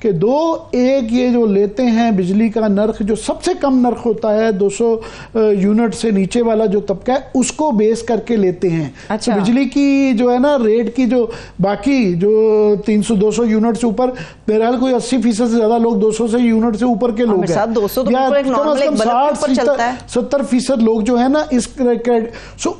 کہ ایک یہ جو لیتے ہیں بجلی کا نرخ جو سب سے کم نرخ ہوتا ہے 200 یونٹ سے نیچے والا جو طبقہ ہے اس کو بیس کر کے لیتے ہیں. اچھا. بجلی کی جو ہے نا ریٹ کی جو باقی جو 200 یونٹ سے اوپر بہرحال کوئی 80% سے زیادہ لوگ 200 سے یونٹ سے اوپر کے لوگ ہیں, 70% لوگ جو ہے نا اس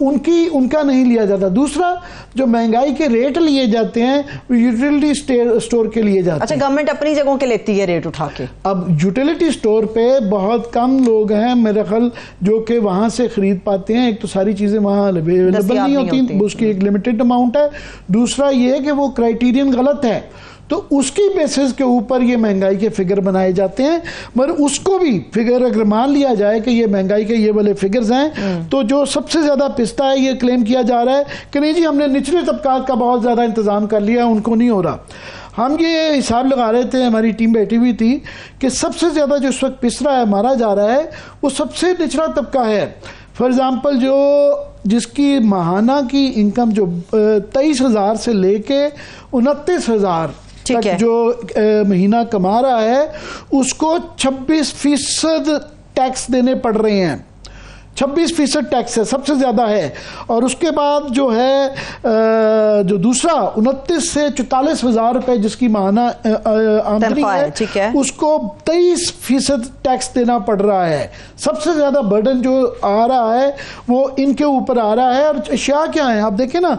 ان کا نہیں لیا جاتا. دوسرا جو مہنگائی کے ریٹ لیے جاتے ہیں یوٹیلٹی سٹور کے لیے جاتے ہیں. اچھا, گورنمنٹ اپنی جگہوں کے لیتی ہے ریٹ اٹھا کے. اب یوٹیلٹی سٹور پہ بہت کم لوگ ہیں میرے خیال جو کہ وہاں سے خرید پاتے ہیں. ایک تو ساری چیزیں وہاں اویلیبل نہیں ہوتی, اس کی ایک لمیٹڈ اماؤنٹ ہے. دوسرا یہ ہے کہ وہ کرائیٹیرین غلط ہے, تو اس کی بیسس کے اوپر یہ مہنگائی کے فگر بنائے جاتے ہیں. مگر اس کو بھی فگر اگر مان لیا جائے کہ یہ مہنگائی کے یہ والے فگرز ہیں, تو جو سب سے زیادہ پستہ ہے یہ کلیم کیا جا رہا ہے کہ نہیں جی ہم نے نچلے طبقات کا بہت زیادہ انتظام کر لیا, ان کو نہیں ہو رہا. ہم یہ حساب لگا رہے تھے, ہماری ٹیم بیٹھی ہوئی تھی, کہ سب سے زیادہ جو اس وقت پس رہا ہے مارا جا رہا ہے وہ سب سے نچلا طبقہ ہے. فار ایگزامپل جس کی ماہانہ کی انکم جو 23,000 سے لے کے 29,000 تک جو مہینہ کما رہا ہے, اس کو 26% ٹیکس دینے پڑ رہے ہیں. 26% ٹیکس ہے, سب سے زیادہ ہے. اور اس کے بعد جو ہے جو دوسرا 29 سے 44,000 روپے جس کی ماہانہ آمدنی ہے, اس کو 23% ٹیکس دینا پڑ رہا ہے. سب سے زیادہ برڈن جو آ رہا ہے وہ ان کے اوپر آ رہا ہے. اور اشیاء کیا ہیں آپ دیکھیں نا,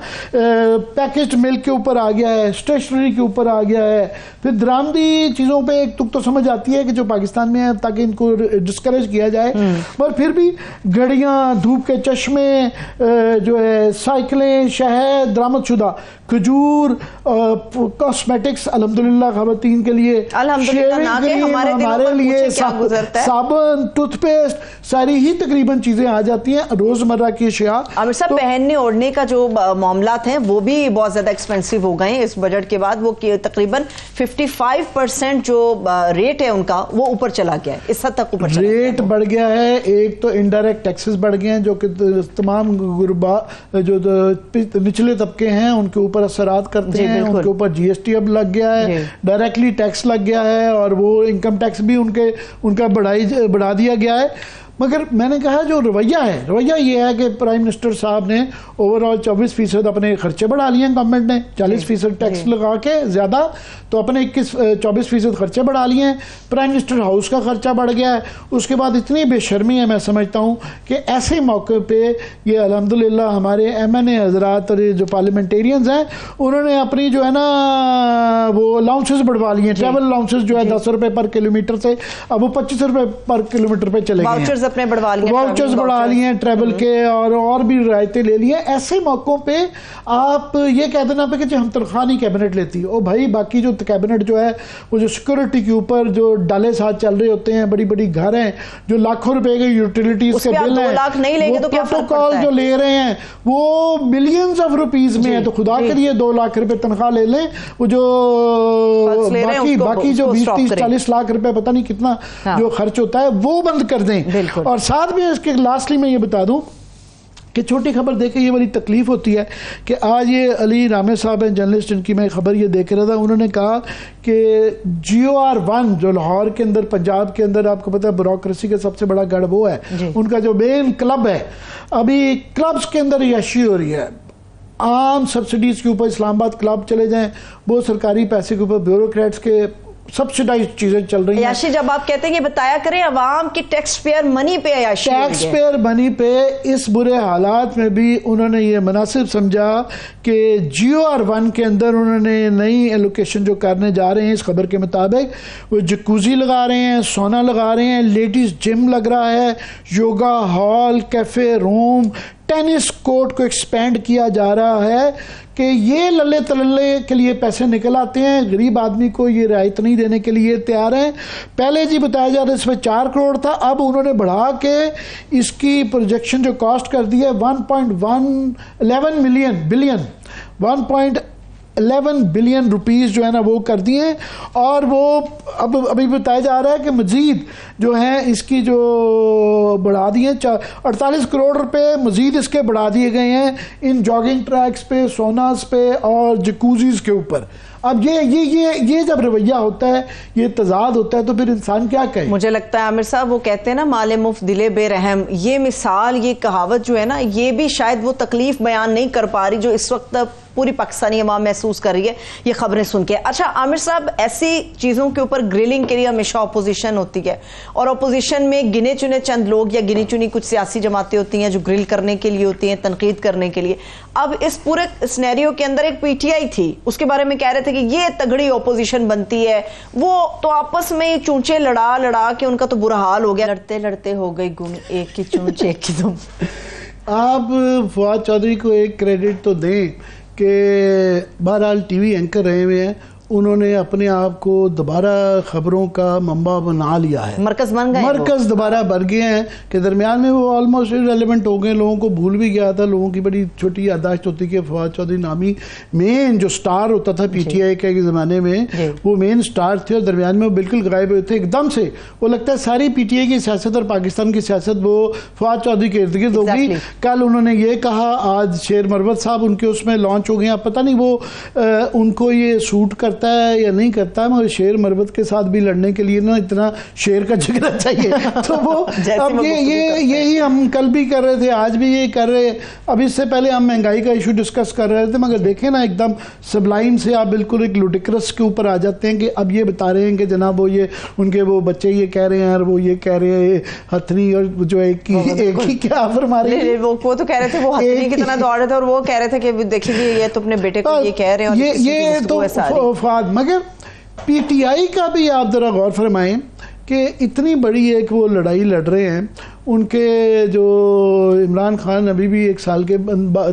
پیکجڈ ملک کے اوپر آ گیا ہے, اسٹیشنری کے اوپر آ گیا ہے. پھر درآمدی چیزوں پہ ایک تک تو سمجھ آتی ہے کہ جو پاکستان میں ہے تاکہ ان کو ڈسکریج کیا جائے, مگر پھر بھی گھڑیاں, دھوپ کے چشمے, جو ہے سائیکلیں, شہد, درآمد شدہ کھجور, کاسمیٹکس الحمدللہ خواتین کے لیے, ہمارے لیے صابن, ٹوتھ پیسٹ, ساری ہی تقریباً چیزیں آ جاتی ہیں, روزمرہ کی اشیاء. عامر صاحب, پہننے اوڑھنے کا جو معاملات ہیں وہ بھی بہت زیادہ ایکسپینسو ہو گئے ہیں اس بجٹ کے بعد. وہ تقریباً 55% جو ریٹ ہے ان کا وہ اوپر چلا گیا ہے, اس حد تک اوپر چلا گیا ہے. ریٹ بڑھ گیا ہے. ایک تو انڈائریکٹ ٹیکسز بڑھ گئے ہیں جو کہ تمام غربا جو نچلے طبقے ہیں ان کے اوپر اثرات کرتے ہیں. ان کے اوپر جی ایس ٹی اب لگ گیا ہے, ڈائریکٹلی ٹیکس لگ گیا ہے, اور وہ انکم ٹیکس بھی ان کا بڑھا دیا گیا ہے. مگر میں نے کہا جو رویہ یہ ہے کہ پرائم منسٹر صاحب نے اوورآل 24% اپنے خرچے بڑھا لیے ہیں. گورنمنٹ نے 40% ٹیکس لگا کے زیادہ, تو اپنے 24% خرچے بڑھا لیے ہیں. پرائم منسٹر ہاؤس کا خرچہ بڑھ گیا ہے. اس کے بعد اتنی بے شرمی ہے, میں سمجھتا ہوں کہ ایسے موقع پہ یہ الحمدللہ ہمارے ایم این اے حضرات اور جو پارلیمنٹیرینز ہیں انہوں نے اپنی جو ہے نا وہ الاؤنسز بڑھوا لیے ہیں. ٹریول الاؤنسز جو ہے 10 روپے پر کلومیٹر سے اب وہ 25 روپے پر کلومیٹر پہ چلے گئے ہیں. اپنے واؤچرز بڑھا لیے ہیں ٹریول کے, اور بھی رعایتیں لے لی ہیں. ایسے موقعوں پہ آپ یہ کہہ دینا پہ کہ ہم تنخواہ نہیں کیبنٹ لیتی, او بھائی باقی جو کیبنٹ جو ہے وہ جو سیکورٹی کے اوپر جو ڈالے ساتھ چل رہے ہوتے ہیں, بڑی بڑی گھر ہیں جو لاکھوں روپے کے یوٹیلیٹیز کے بل ہیں, وہ پروٹوکول جو لے رہے ہیں وہ ملینز آف روپیز میں ہے. تو خدا کے لیے 2 لاکھ روپے تنخواہ لے لیں, وہ جو باقی جو 20-30-40 لاکھ روپے پتہ نہیں کتنا جو خرچ ہوتا ہے وہ بند کر دیں. اور ساتھ بھی اس کے لاسٹلی میں یہ بتا دوں کہ چھوٹی خبر دیکھ کے یہ بڑی تکلیف ہوتی ہے کہ آج یہ علی رامے صاحب ہیں جرنلسٹ, ان کی میں خبر یہ دیکھ رہا تھا, انہوں نے کہا کہ GOR1 جو لاہور کے اندر پنجاب کے اندر آپ کو پتہ ہے بیوروکریسی کا سب سے بڑا گڑھ وہ ہے, ان کا جو مین کلب ہے, ابھی کلبز کے اندر عیاشی ہو رہی ہے. عام سبسڈیز کے اوپر اسلام آباد کلب چلے جائیں, وہ سرکاری پیسے کے اوپر بیوروکریٹس کے سبسڈائز چیزیں چل رہی ہیں. عیاشی جب آپ کہتے ہیں کہ بتایا کریں عوام کی ٹیکس پیئر منی پہ عیاشی, ٹیکس پیئر منی پہ اس برے حالات میں بھی انہوں نے یہ مناسب سمجھا کہ GOR1 کے اندر انہوں نے نئی ایلوکیشن جو کرنے جا رہے ہیں اس خبر کے مطابق, وہ جکوزی لگا رہے ہیں, سونا لگا رہے ہیں, لیڈیز جم لگ رہا ہے, یوگا ہال, کیفے روم, ٹینس کورٹ کو ایکسپینڈ کیا جا رہا ہے کہ یہ للے تللے کے لیے پیسے نکل آتے ہیں. غریب آدمی کو یہ رعایت نہیں دینے کے لیے تیار ہیں. پہلے جی بتایا جا رہا ہے اس میں 4 کروڑ تھا, اب انہوں نے بڑھا کے اس کی پروجیکشن جو کاسٹ کر دی ہے 1.11 بلین روپیز جو ہے نا وہ کر دیے. اور وہ ابھی بتایا جا رہا ہے کہ مزید جو ہیں اس کی جو بڑھا دیے 48 کروڑ روپے مزید اس کے بڑھا دیے گئے ہیں ان جاگنگ ٹریکس پہ, سوناز پہ اور جکوزیز کے اوپر. اب یہ جب رویہ ہوتا ہے, یہ تضاد ہوتا ہے, تو پھر انسان کیا کہے. مجھے لگتا ہے عامر صاحب وہ کہتے ہیں نا مال مفت دل بے رحم, یہ مثال, یہ کہاوت جو ہے نا, یہ بھی شاید وہ تکلیف بیان نہیں کر پا رہی جو اس وقت پوری پاکستانی عوام محسوس کر رہی ہے یہ خبریں سن کے. اچھا عامر صاحب, ایسی چیزوں کے اوپر گرلنگ کے لیے ہمیشہ اپوزیشن ہوتی ہے, اور اپوزیشن میں گنے چنے چند لوگ یا گنی چنی کچھ سیاسی جماعتیں ہوتی ہیں جو گرل کرنے کے لیے ہوتی ہیں, تنقید کرنے کے لیے. اب اس پورے سینیریو کے اندر ایک پی ٹی آئی تھی, اس کے بارے میں کہہ رہے تھے کہ یہ تگڑی اپوزیشن بنتی ہے, وہ تو آپس میں چونچے لڑا کے ان کا تو برا حال ہو گیا, لڑتے لڑتے ہو گئی گم, ایک کی چونچ ایک کی تم. آپ فواد چودھری کو ایک کریڈٹ تو دیں کہ بہرحال ٹی وی اینکر رہے ہوئے ہیں, انہوں نے اپنے آپ کو دوبارہ خبروں کا منبع بنا لیا ہے, مرکز بن گئے, مرکز دوبارہ بن گئے ہیں کہ درمیان میں وہ آلموسٹ ریلیونٹ ہو گئے, لوگوں کو بھول بھی گیا تھا. لوگوں کی بڑی چھوٹی یادداشت ہوتی کہ فواد چودھری نامی مین جو سٹار ہوتا تھا پی ٹی آئی کے زمانے میں, وہ مین سٹار تھے, اور درمیان میں وہ بالکل غائب ہوئے تھے. ایک دم سے وہ لگتا ہے ساری پی ٹی آئی کی سیاست اور پاکستان کی سیاست وہ فواد چودھری کے ارد گرد ہوگی. کل انہوں نے یہ کہا, آج شیر مروت صاحب ان کے اس میں لانچ ہو گئے ہیں. اب پتہ نہیں وہ ان کو یہ سوٹ کرتا ہے یا نہیں کرتا, مگر شیر مروت کے ساتھ بھی لڑنے کے لیے نا اتنا شیر کا جگرا چاہیے. تو وہ اب یہی ہم کل بھی کر رہے تھے, آج بھی یہ کر رہے. اب اس سے پہلے ہم مہنگائی کا ایشو ڈسکس کر رہے تھے, مگر دیکھیں نا ایک دم سبلائم سے آپ بالکل ایک لوڈیکرس کے اوپر آ جاتے ہیں کہ اب یہ بتا رہے ہیں کہ جناب وہ یہ ان کے وہ بچے یہ کہہ رہے ہیں, اور وہ یہ کہہ رہے ہیں ہتھنی, اور جو ایک ہی کیا فرما رہے ہیں, وہ تو کہہ رہے تھے وہ ہتھنی کتنا دوڑ رہے تھے, اور وہ کہہ رہے تھے کہ دیکھیں گے یہ تو اپنے بیٹے کو یہ کہہ رہے ہیں. یہ تو فاد, مگر پی ٹی آئی کا بھی آپ ذرا غور فرمائیں کہ اتنی بڑی ایک وہ لڑائی لڑ رہے ہیں. ان کے جو عمران خان ابھی بھی 1 سال کے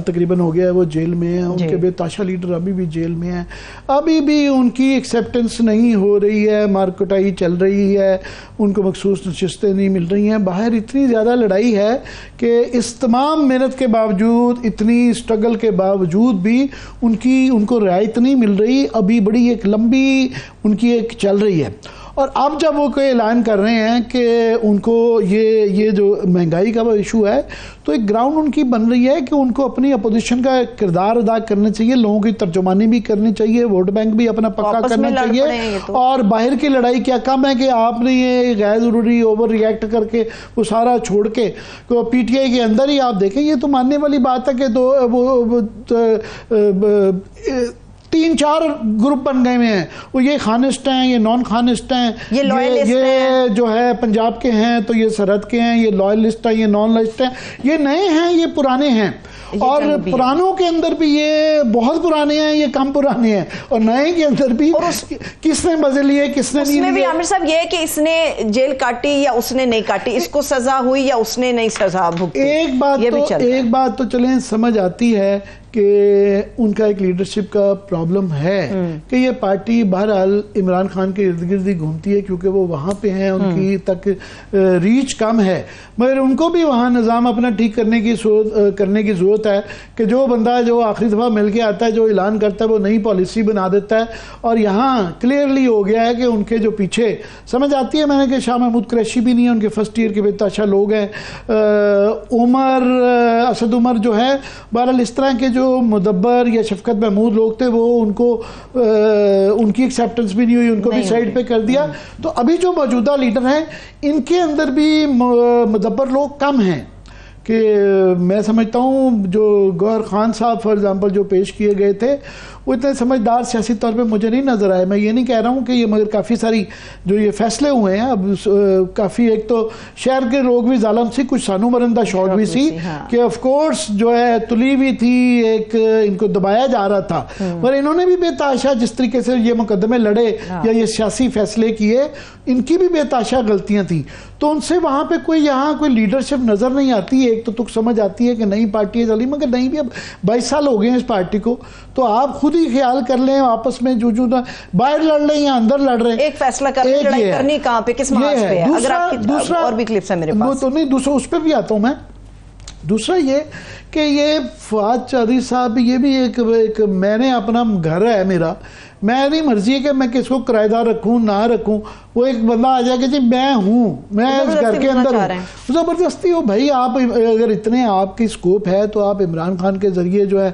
تقریباً ہو گیا ہے وہ جیل میں ہیں, ان کے بے تاشا لیڈر ابھی بھی جیل میں ہیں, ابھی بھی ان کی ایکسیپٹنس نہیں ہو رہی ہے, مارکٹائی چل رہی ہے, ان کو مخصوص نشستیں نہیں مل رہی ہیں. باہر اتنی زیادہ لڑائی ہے کہ اس تمام محنت کے باوجود, اتنی اسٹرگل کے باوجود بھی ان کو رعایت نہیں مل رہی. ابھی بڑی ایک لمبی ان کی ایک چل رہی ہے. اور اب جب وہ کوئی اعلان کر رہے ہیں کہ ان کو یہ جو مہنگائی کا وہ ایشو ہے, تو ایک گراؤنڈ ان کی بن رہی ہے کہ ان کو اپنی اپوزیشن کا کردار ادا کرنا چاہیے, لوگوں کی ترجمانی بھی کرنی چاہیے, ووٹ بینک بھی اپنا پکا کرنا چاہیے. اور باہر کی لڑائی کیا کم ہے کہ آپ نے یہ غیر ضروری اوور ری ایکٹ کر کے وہ سارا چھوڑ کے پی ٹی آئی کے اندر ہی آپ دیکھیں, یہ تو ماننے والی بات ہے کہ 3-4 گروپ بن گئے ہیں. وہ یہ خانسٹ ہیں, یہ نان خانسٹ ہیں, یہ جو ہے پنجاب کے ہیں, تو یہ سرحد کے ہیں, یہ لائلسٹ ہیں, یہ نان لائلسٹ ہیں, یہ نئے ہیں, یہ پرانے ہیں. اور پرانوں کے اندر بھی یہ بہت پرانے ہیں, یہ کم پرانے ہیں, اور نئے کے اندر بھی کس نے مزے لیے کس نے نہیں لیے. عامر صاحب یہ کہ اس نے جیل کاٹی یا اس نے نہیں کاٹی, اس کو سزا ہوئی یا اس نے نہیں سزا بھگتی, ایک بات تو چلیں سمجھ آتی ہے کہ ان کا ایک لیڈرشپ کا پرابلم ہے کہ یہ پارٹی بہرحال عمران خان کے ارد گرد ہی گھومتی ہے, کیونکہ وہ وہاں پہ ہیں, ان کی تک ریچ کم ہے. مگر ان کو بھی وہاں نظام اپنا ٹھیک کرنے کی ضرورت ہے کہ جو بندہ جو آخری دفعہ مل کے آتا ہے, جو اعلان کرتا ہے, وہ نئی پالیسی بنا دیتا ہے. اور یہاں کلیئرلی ہو گیا ہے کہ ان کے جو پیچھے سمجھ آتی ہے میں نے کہ شاہ محمود قریشی بھی نہیں ہے, ان کے فرسٹ ایئر کے بے تاشا لوگ ہیں. اسد عمر جو ہے, بہرحال اس طرح کے جو مدبر یا شفقت محمود لوگ تھے, وہ ان کو ان کی ایکسیپٹنس بھی نہیں ہوئی, ان کو بھی سائڈ پہ کر دیا. تو ابھی جو موجودہ لیڈر ہیں ان کے اندر بھی مدبر لوگ کم ہیں. کہ میں سمجھتا ہوں جو گوہر خان صاحب فار ایگزامپل جو پیش کیے گئے تھے, وہ اتنے سمجھدار سیاسی طور پہ مجھے نہیں نظر آئے. میں یہ نہیں کہہ رہا ہوں کہ یہ, مگر کافی ساری جو یہ فیصلے ہوئے ہیں اب کافی, ایک تو شہر کے لوگ بھی ظالم سی, کچھ سانو مرندہ شوٹ بھی سی کہ آف کورس جو ہے تلی بھی تھی, ایک ان کو دبایا جا رہا تھا, پر انہوں نے بھی بے تحاشا جس طریقے سے یہ مقدمے لڑے یا یہ سیاسی فیصلے کیے, ان کی بھی بے تحاشا غلطیاں تھیں. تو ان سے وہاں پہ یہاں کوئی لیڈرشپ نظر نہیں آتی. ایک تو تک سمجھ آتی ہے کہ نئی پارٹی ہے چلی, مگر نہیں بھی اب 22 سال ہو گئے ہیں اس پارٹی کو, تو آپ خود ہی خیال کر لیں آپس میں جو باہر لڑ رہے ہیں یا اندر لڑ رہے ہیں, ایک فیصلہ کرنی کہاں پہ, کس محاذ پہ ہے. دوسرا اور بھی کلپس ہیں میرے پاس, تو نہیں دوسرا اس پہ بھی آتا ہوں میں. دوسرا یہ کہ یہ فواد چودھری صاحب یہ بھی ایک میں نے اپنا گھر ہے میرا, میری مرضی ہے کہ میں کس کو کرایہ دار رکھوں نہ رکھوں, وہ ایک بندہ آ جائے کہ جی میں ہوں, میں اس گھر کے اندر ہوں, زبردستی ہو بھائی. آپ اگر اتنے آپ کی سکوپ ہے تو آپ عمران خان کے ذریعے جو ہے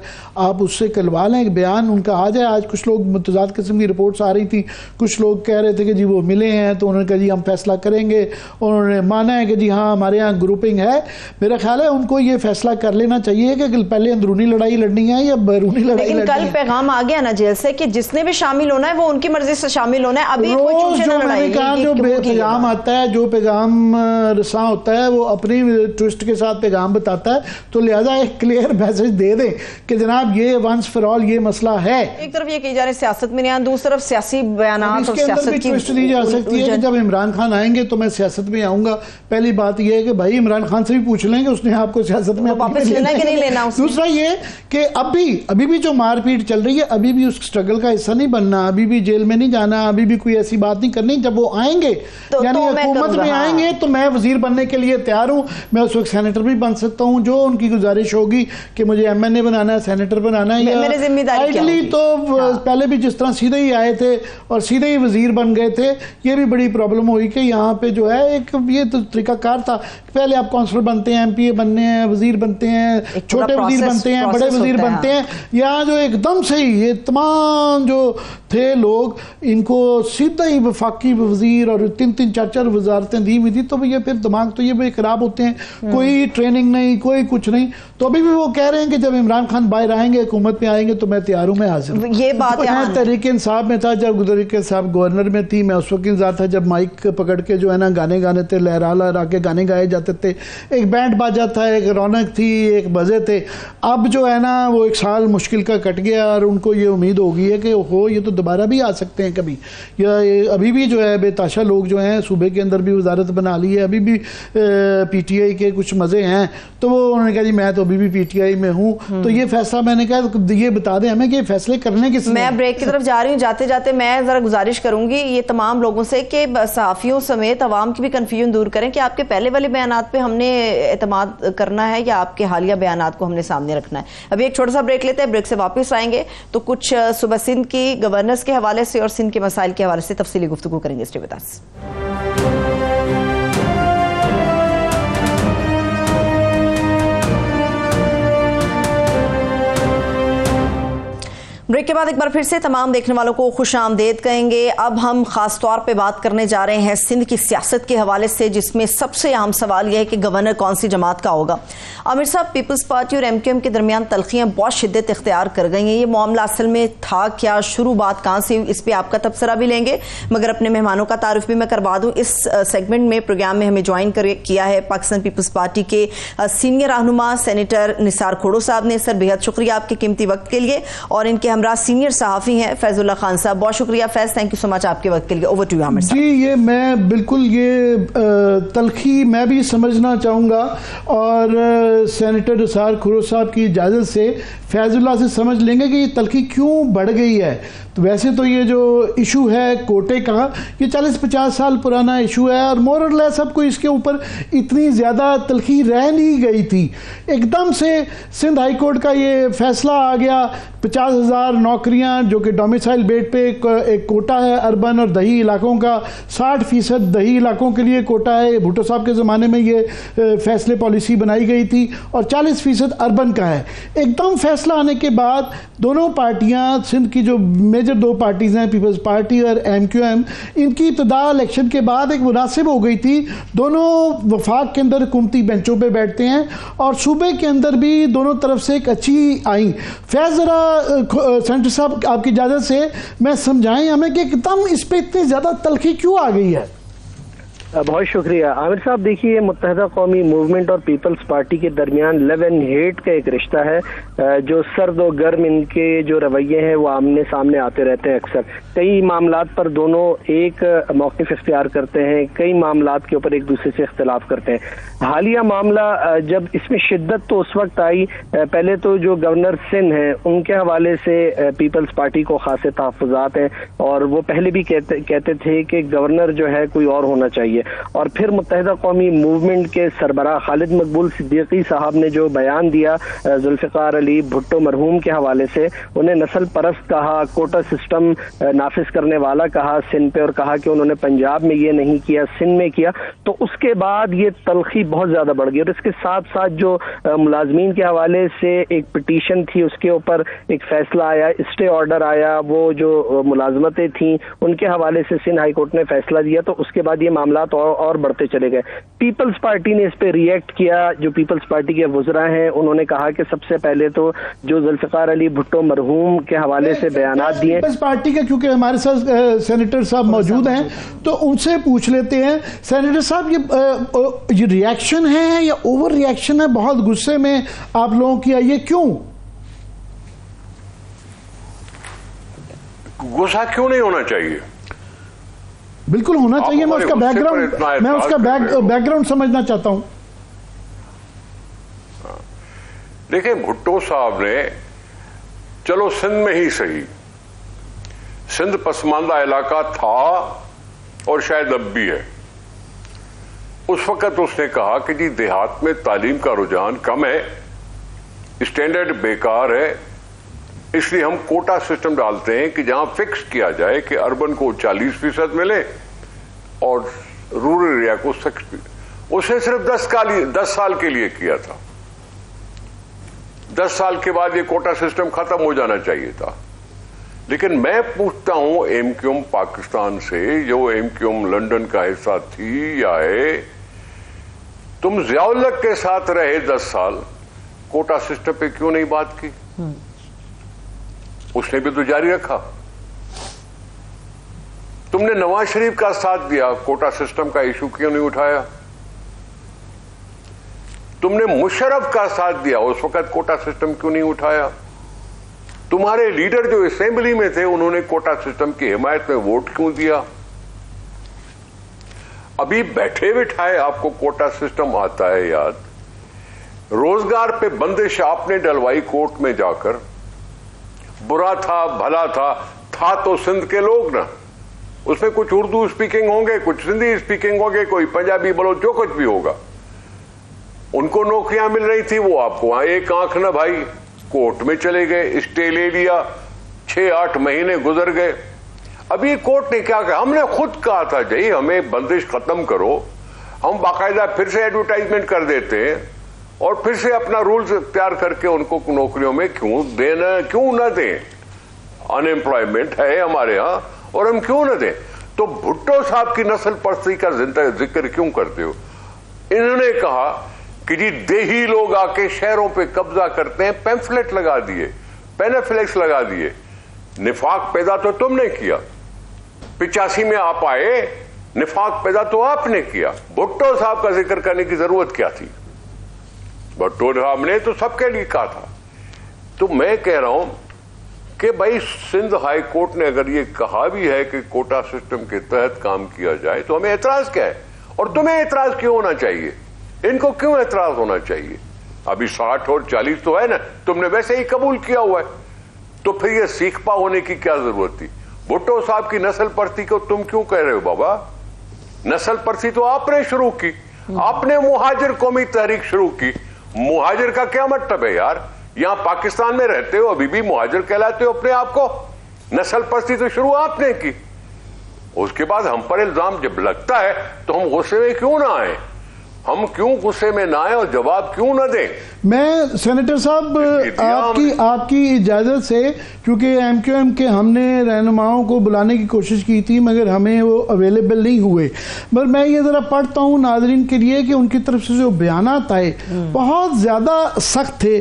آپ اس سے کلوا لیں, ایک بیان ان کا آ جائے. آج کچھ لوگ متضاد قسم کی رپورٹس آ رہی تھی, کچھ لوگ کہہ رہے تھے کہ جی وہ ملے ہیں تو انہوں نے کہا جی ہم فیصلہ کریں گے, انہوں نے مانا ہے کہ جی ہاں ہمارے یہاں گروپنگ ہے. میرا خیال ہے ان کو یہ فیصلہ کر لینا چاہیے کہ پہلے اندرونی لڑائی لڑنی ہے یا بیرونی لڑائی لڑنی ہے. لیکن کل پیغام آ گیا نا جیل سے کہ جس نے بھی شامل ہونا ہے وہ ان کی مرضی سے شامل ہونا ہے. ابھی روز جو میں نے کہا جو پیغام آتا ہے, جو پیغام رساں ہوتا ہے وہ اپنی ٹوسٹ کے ساتھ پیغام بتاتا ہے, تو لہذا ایک کلیئر میسج دے دیں کہ جناب یہ ونس فار آل یہ مسئلہ ہے. ایک طرف یہ کہی جا رہی ہے سیاست میں نہیں, دوسری طرف سیاسی بیانات اور سیاست کی ٹوسٹ دی جا سکتی ہے کہ جب عمران خان آئیں گے تو میں سیاست میں آؤں گا. پہلی بات یہ ہے کہ بھائی عمران خان سے بھی پوچھ لیں کہ اس نے آپ کو سیاست میں واپس لینا ہے کہ نہیں لینا. دوسرا یہ کہ ابھی بھی جو مار پیٹ چل رہی ہے ابھی بھی اس سٹرگل کا حصہ نہیں بننا, ابھی بھی جیل میں نہیں جانا, ابھی بھی کوئی ایسی بات نہیں کرنی. جب وہ آئیں گے یعنی حکومت میں آئیں گے تو میں وزیر بننے کے لیے تیار ہوں, میں اس وقت سینیٹر بھی بن سکتا ہوں. جو ان کی گزارش ہوگی کہ مجھے ایم این اے بنانا ہے, سینیٹر بنانا ہے, میرے ذمہ داری کیا ہوگی. تو پہلے بھی جس طرح سیدھے ہی آئے تھے اور سیدھے ہی وزیر بن گئے تھے, یہ بھی بڑی پرابلم ہوئی کہ یہاں پہ جو ہے ایک یہ تو طریقہ کار تھا, پہلے آپ کونسلر بنتے ہیں, ایم پی اے بننے ہیں, وزیر بنتے ہیں, چھوٹے وزیر بنتے ہیں, بڑے وزیر بنتے ہیں. یہاں جو ایک دم سے ہی یہ تمام جو تھے لوگ ان کو سیدھا ہی وفاقی وزیر اور 3-4 وزارتیں دی ہوئی تھی, تو یہ پھر دماغ تو یہ بھی خراب ہوتے ہیں, کوئی ٹریننگ نہیں, کوئی کچھ نہیں. تو ابھی بھی وہ کہہ رہے ہیں کہ جب عمران خان باہر آئیں گے حکومت میں آئیں گے تو میں تیار ہوں, میں حاضر ہوں. یہ بات میں تحریک انصاف میں تھا جب تحریک انصاف گورنر میں تھی, میں اس وقت انتظار تھا جب مائک پکڑ کے جو ہے نا گانے گانے تھے, لہرا لہرا کے گانے گائے جاتے تھے, ایک بینڈ باجا تھا, ایک رونق تھی, ایک مزے تھے. اب جو ہے نا وہ ایک سال مشکل کا کٹ گیا اور ان کو یہ امید ہو گئی ہے کہ ہو یہ تو دوبارہ بھی آ سکتے ہیں کبھی, یا ابھی بھی جو ہے بے تاشا لوگ جو ہیں صوبے کے اندر بھی وزارت بنا لی ہے, ابھی بھی پی ٹی آئی کے کچھ مزے ہیں. تو وہ انہوں نے کہا جی میں تو ابھی بھی پی ٹی آئی میں ہوں. تو یہ فیصلہ میں نے کہا یہ بتا دیں ہمیں کہ یہ فیصلے کرنے کس. میں بریک کی طرف جا رہی ہوں, جاتے جاتے میں ذرا گزارش کروں گی یہ تمام لوگوں سے کہ صحافیوں سمیت عوام کی بھی کنفیوژن دور کریں کہ آپ کے پہلے والے بیانات پہ ہم نے اعتماد کرنا ہے یا آپ کے حالیہ بیانات کو ہم نے سامنے رکھنا ہے. ابھی ایک چھوٹا سا بریک لیتے ہیں, بریک سے واپس آئیں گے تو کچھ صوبہ سندھ کی گورنرز کے حوالے سے اور سندھ کے مسائل کے حوالے سے تفصیلی گفتگو کریں گے. Stay with us. بریک کے بعد ایک بار پھر سے تمام دیکھنے والوں کو خوش آمدید کہیں گے. اب ہم خاص طور پہ بات کرنے جا رہے ہیں سندھ کی سیاست کے حوالے سے, جس میں سب سے اہم سوال یہ ہے کہ گورنر کون سی جماعت کا ہوگا. عامر صاحب, پیپلز پارٹی اور ایم کیو ایم کے درمیان تلخیاں بہت شدت اختیار کر گئی ہیں. یہ معاملہ اصل میں تھا کیا, شروع بات کہاں سے, اس پہ آپ کا تبصرہ بھی لیں گے, مگر اپنے مہمانوں کا تعارف بھی میں کروا دوں. اس سیگمنٹ میں پروگرام میں ہمیں جوائن کیا ہے پاکستان پیپلز پارٹی کے سینئر رہنما سینیٹر نثار کھوڑو صاحب نے. سر بہت شکریہ آپ کے قیمتی وقت کے لیے, اور ان کے ہمراہ سینئر صحافی ہیں فیض اللہ خان صاحب. بہت شکریہ فیض, تھینک یو سو مچ آپ کے وقت کے لیے. اوور ٹو یو عامر صاحب. جی یہ میں بالکل یہ تلخی میں بھی سمجھنا چاہوں گا, اور سینیٹر نثار کھوڑو صاحب کی اجازت سے فیض اللہ سے سمجھ لیں گے کہ یہ تلخی کیوں بڑھ گئی ہے. تو ویسے تو یہ جو ایشو ہے کوٹے کا, یہ 40-50 سال پرانا ایشو ہے, اور مور اور لیس سب کو اس کے اوپر اتنی زیادہ تلخی رہ نہیں گئی تھی. ایک دم سے سندھ ہائی کورٹ کا یہ فیصلہ آ گیا, 50,000 نوکریاں جو کہ ڈومیسائل بیٹ پہ ایک کوٹا ہے اربن اور دیہی علاقوں کا, 60% دیہی علاقوں کے لیے کوٹا ہے. بھٹو صاحب کے زمانے میں یہ فیصلے پالیسی بنائی گئی تھی, اور 40% اربن کا ہے. ایک دم فیصلہ آنے کے بعد دونوں پارٹیاں, سندھ کی جو میجر 2 پارٹیز ہیں پیپلز پارٹی اور ایم کیو ایم, ان کی ابتدا الیکشن کے بعد ایک مناسب ہو گئی تھی. دونوں وفاق کے اندر حکومتی بینچوں پہ بیٹھتے ہیں, اور صوبے کے اندر بھی دونوں طرف سے ایک اچھی آئیں. فیض ذرا سینٹر صاحب آپ کی اجازت سے میں سمجھائیں ہمیں کہ ایک دم اس پہ اتنی زیادہ تلخی کیوں آ گئی ہے. بہت شکریہ عامر صاحب. دیکھیے متحدہ قومی موومنٹ اور پیپلز پارٹی کے درمیان لو اینڈ ہیٹ کا ایک رشتہ ہے, جو سرد و گرم ان کے جو رویے ہیں وہ آمنے سامنے آتے رہتے ہیں. اکثر کئی معاملات پر دونوں ایک موقف اختیار کرتے ہیں, کئی معاملات کے اوپر ایک دوسرے سے اختلاف کرتے ہیں. حالیہ معاملہ جب اس میں شدت تو اس وقت آئی, پہلے تو جو گورنر سندھ ہیں ان کے حوالے سے پیپلز پارٹی کو خاصے تحفظات ہیں, اور وہ پہلے بھی کہتے تھے کہ گورنر جو ہے کوئی اور ہونا چاہیے. اور پھر متحدہ قومی موومنٹ کے سربراہ خالد مقبول صدیقی صاحب نے جو بیان دیا ذوالفقار علی بھٹو مرحوم کے حوالے سے، انہیں نسل پرست کہا، کوٹا سسٹم نافذ کرنے والا کہا سندھ پہ، اور کہا کہ انہوں نے پنجاب میں یہ نہیں کیا، سندھ میں کیا، تو اس کے بعد یہ تلخی بہت زیادہ بڑھ گئی۔ اور اس کے ساتھ ساتھ جو ملازمین کے حوالے سے ایک پٹیشن تھی، اس کے اوپر ایک فیصلہ آیا، اسٹے آرڈر آیا، وہ جو ملازمتیں تھیں ان کے حوالے سے سندھ ہائی کورٹ نے فیصلہ دیا، تو اس کے بعد یہ معاملات اور بڑھتے چلے گئے۔ پیپلز پارٹی نے اس پہ ری ایکٹ کیا، جو پیپلز پارٹی کے وزراء ہیں انہوں نے کہا کہ سب سے پہلے تو جو ذوالفقار علی بھٹو مرحوم کے حوالے سے بیانات دیے، پیپلز پارٹی کے کیونکہ ہمارے ساتھ سینیٹر صاحب موجود ہیں تو ان سے پوچھ لیتے ہیں۔ سینیٹر صاحب، یہ ری ایکشن ہے یا اوور ری ایکشن ہے؟ بہت غصے میں آپ لوگوں کی آئیے، کیوں غصہ کیوں نہیں ہونا چاہیے؟ بالکل ہونا چاہیے۔ میں اس کا بیک گراؤنڈ سمجھنا چاہتا ہوں۔ دیکھیں، بھٹو صاحب نے چلو سندھ میں ہی صحیح، سندھ پسماندہ علاقہ تھا اور شاید اب بھی ہے، اس وقت اس نے کہا کہ جی دیہات میں تعلیم کا رجحان کم ہے، اسٹینڈرڈ بیکار ہے، اس لیے ہم کوٹا سسٹم ڈالتے ہیں کہ جہاں فکس کیا جائے کہ اربن کو 40% ملے اور رورل ایریا کو 60%۔ اس نے صرف 10 سال کے لیے کیا تھا، 10 سال کے بعد یہ کوٹا سسٹم ختم ہو جانا چاہیے تھا۔ لیکن میں پوچھتا ہوں ایم کیو ایم پاکستان سے، جو ایم کیو ایم لنڈن کا حصہ تھی یا ہے، تم ضیاء الحق کے ساتھ رہے 10 سال، کوٹا سسٹم پہ کیوں نہیں بات کی؟ اس نے بھی تو جاری رکھا۔ تم نے نواز شریف کا ساتھ دیا، کوٹا سسٹم کا ایشو کیوں نہیں اٹھایا؟ تم نے مشرف کا ساتھ دیا، اس وقت کوٹا سسٹم کیوں نہیں اٹھایا؟ تمہارے لیڈر جو اسمبلی میں تھے انہوں نے کوٹا سسٹم کی حمایت میں ووٹ کیوں دیا؟ ابھی بیٹھے بٹھائے آپ کو کوٹا سسٹم آتا ہے یاد؟ روزگار پہ بندش آپ نے ڈلوائی کورٹ میں جا کر، برا تھا بھلا تھا تو سندھ کے لوگ نا، اس میں کچھ اردو اسپیکنگ ہوں گے، کچھ سندھی اسپیکنگ ہوں گے، کوئی پنجابی بولو، جو کچھ بھی ہوگا، ان کو نوکریاں مل رہی تھی، وہ آپ کو وہاں ایک آنکھ نہ بھائی، کورٹ میں چلے گئے، اسٹے لے لیا، 6-8 مہینے گزر گئے۔ ابھی کورٹ نے کیا کہا؟ ہم نے خود کہا تھا جی ہمیں بندش ختم کرو، ہم باقاعدہ پھر سے ایڈورٹائزمنٹ کر دیتے ہیں اور پھر سے اپنا رولز تیار کر کے ان کو نوکریوں میں کیوں نہ دیں؟ ان امپلائمنٹ ہے ہمارے ہاں اور ہم کیوں نہ دیں؟ تو بھٹو صاحب کی نسل پرستی کا ذکر کیوں کرتے ہو؟ انہوں نے کہا کہ جی دیہی لوگ آ کے شہروں پہ قبضہ کرتے ہیں، پیمفلٹ لگا دیے، پینفلیکس لگا دیے، نفاق پیدا تو تم نے کیا، 85 میں آپ آئے، نفاق پیدا تو آپ نے کیا۔ بھٹو صاحب کا ذکر کرنے کی ضرورت کیا تھی؟ بھٹو صاحب نے تو سب کے لیے کہا تھا۔ تو میں کہہ رہا ہوں کہ بھائی سندھ ہائی کورٹ نے اگر یہ کہا بھی ہے کہ کوٹا سسٹم کے تحت کام کیا جائے تو ہمیں اعتراض کیا ہے؟ اور تمہیں اعتراض کیوں ہونا چاہیے؟ ان کو کیوں اعتراض ہونا چاہیے؟ ابھی 60 اور 40 تو ہے نا، تم نے ویسے ہی قبول کیا ہوا ہے، تو پھر یہ سیکھ پا ہونے کی کیا ضرورت تھی؟ بھٹو صاحب کی نسل پرستی کو تم کیوں کہہ رہے ہو بابا؟ نسل پرستی تو آپ نے شروع کی، آپ نے مہاجر قومی تحریک شروع کی۔ مہاجر کا کیا مطلب ہے یار؟ یہاں پاکستان میں رہتے ہو ابھی بھی مہاجر کہلاتے ہو اپنے آپ کو؟ نسل پرستی تو شروع آپ نے کی۔ اس کے بعد ہم پر الزام جب لگتا ہے تو ہم غصے میں کیوں نہ آئیں؟ ہم کیوں غصے میں نہ آئیں اور جواب کیوں نہ دیں؟ میں سینیٹر صاحب آپ کی اجازت سے، کیونکہ ایم کیو ایم کے ہم نے رہنماؤں کو بلانے کی کوشش کی تھی مگر ہمیں وہ اویلیبل نہیں ہوئے، مگر میں یہ ذرا پڑھتا ہوں ناظرین کے لیے کہ ان کی طرف سے جو بیانات آئے بہت زیادہ سخت تھے۔